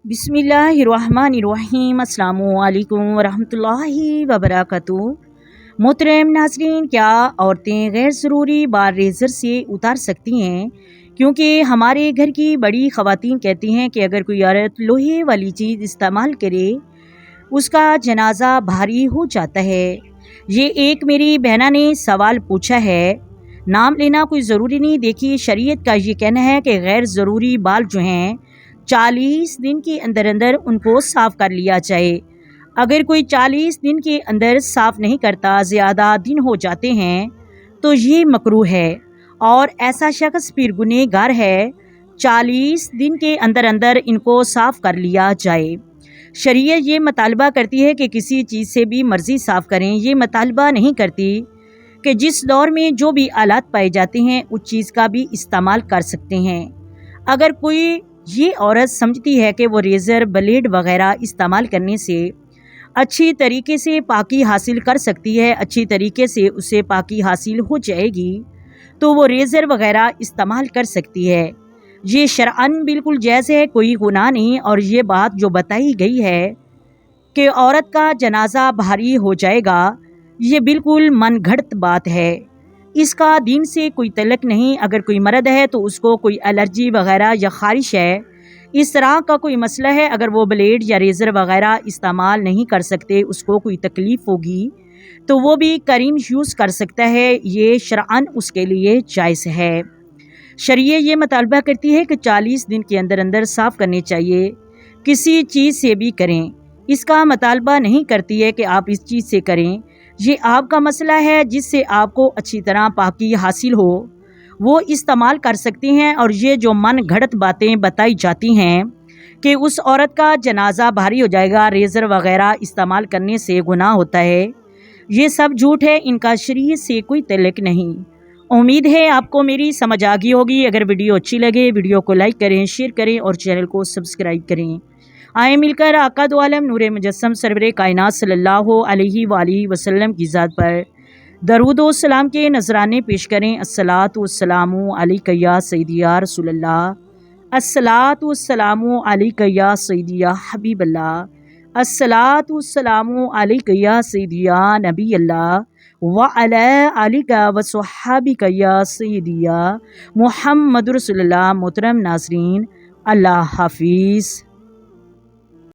बिस्मिल्लाहिर्रहमानिर्रहीम अस्सलामुअलैकुम वरहमतुल्लाहि वबरकातुहू। मोहतरम नाज़रीन, क्या औरतें गैर ज़रूरी बाल रेज़र से उतार सकती हैं? क्योंकि हमारे घर की बड़ी ख़वातीन कहती हैं कि अगर कोई औरत लोहे वाली चीज़ इस्तेमाल करे उसका जनाजा भारी हो जाता है। ये एक मेरी बहना ने सवाल पूछा है, नाम लेना कोई ज़रूरी नहीं। देखिए, शरीयत का ये कहना है कि गैर ज़रूरी बाल जो हैं 40 दिन के अंदर अंदर उनको साफ़ कर लिया जाए। अगर कोई 40 दिन के अंदर साफ़ नहीं करता, ज़्यादा दिन हो जाते हैं, तो ये मकरूह है और ऐसा शख्स फिर गुनहगार है। 40 दिन के अंदर अंदर इनको साफ़ कर लिया जाए। शरीयत ये मुतालबा करती है कि किसी चीज़ से भी मर्ज़ी साफ़ करें। ये मुतालबा नहीं करती कि जिस दौर में जो भी आलात पाए जाते हैं उस चीज़ का भी इस्तेमाल कर सकते हैं। अगर कोई ये औरत समझती है कि वो रेज़र, ब्लेड वग़ैरह इस्तेमाल करने से अच्छी तरीके से पाकी हासिल कर सकती है, अच्छी तरीके से उसे पाकी हासिल हो जाएगी, तो वो रेज़र वग़ैरह इस्तेमाल कर सकती है। ये शरअन बिल्कुल जायज़ है, कोई गुनाह नहीं। और ये बात जो बताई गई है कि औरत का जनाजा भारी हो जाएगा, ये बिल्कुल मनगढ़ंत बात है। इसका दीन से कोई तल्लुक़ नहीं। अगर कोई मर्द है तो उसको कोई एलर्जी वग़ैरह या ख़ारिश है, इस तरह का कोई मसला है, अगर वो ब्लेड या रेज़र वग़ैरह इस्तेमाल नहीं कर सकते, उसको कोई तकलीफ़ होगी, तो वो भी क्रीम यूज़ कर सकता है। ये शरअन उसके लिए जायज़ है। शरीयत ये मुतालबा करती है कि 40 दिन के अंदर अंदर साफ़ करने चाहिए। किसी चीज़ से भी करें, इसका मुतालबा नहीं करती है कि आप इस चीज़ से करें। ये आपका मसला है, जिससे आपको अच्छी तरह पाकी हासिल हो, वो इस्तेमाल कर सकती हैं। और ये जो मन घड़त बातें बताई जाती हैं कि उस औरत का जनाजा भारी हो जाएगा, रेज़र वग़ैरह इस्तेमाल करने से गुनाह होता है, ये सब झूठ है। इनका शरीयत से कोई तल्लुक़ नहीं। उम्मीद है आपको मेरी समझ आ गई होगी। अगर वीडियो अच्छी लगे, वीडियो को लाइक करें, शेयर करें और चैनल को सब्सक्राइब करें। आए मिलकर आका दो आलम नूर मुजस्सम सरवरे कायनात सल्लल्लाहु अलैहि वसल्लम की ज़ात पर दरूद व सलाम के नजराने पेश करें। अस्सलातु वस्सलामु अलैका या सय्यदी या रसूलल्लाह, अस्सलातु वस्सलामु अलैका या सय्यदी या हबीबल्लाह, अस्सलातु वस्सलामु अलैका या सय्यदी या नबी अल्लाह व अला आलिका व सहाबिका या सय्यदी या मुहम्मद रसूलुल्लाह। मोहतरम नाज़रीन, अल्लाह हाफिज़।